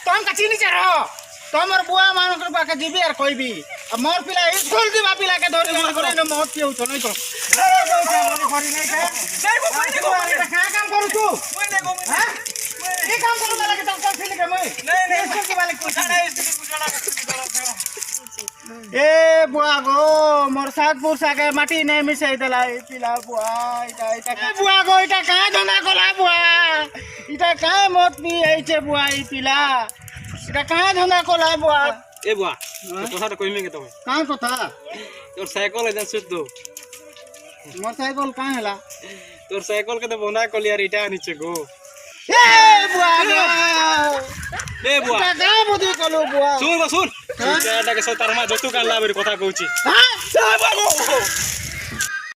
तुम का चिनी चाह रहो तमर बुआ मान कर पाके जीबी और कोई भी अब मोर पिला स्कूल जीवा पिला के धोरी मन करे न मौत पियो तो नहीं तो अरे कोई काम नहीं करी नहीं के क्या काम करू तू हां ये काम करू वाला के तुम फिर के मैं नहीं स्कूल के वाले पूछा नहीं स्कूल पूछा ए बुआ गो मोर सागपुर सागे माटी नहीं मिसाई देला पिला बुआ इटा बुआ गो इटा कहां धंधा कोला बुआ इटा कहां मौत पी आइছে बुआ ई पिला এটা কাঁ ধন্দা কলা বুয়া এ বুয়া কথাটা কইমে কে তুমি কাঁ কথা তোর সাইকেল এজন সুদ্ধ মোর সাইকেল কাঁ হেলা তোর সাইকেল কে তো বন্ধা কলি আর এটা নিচে গো এ বুয়া এ বুয়া এটা কাঁ বুদ্ধি কলো বুয়া শুন শুন এটা কে সব তার মা যতু কাল্লা বের কথা কইছি হ্যাঁ বুয়া গো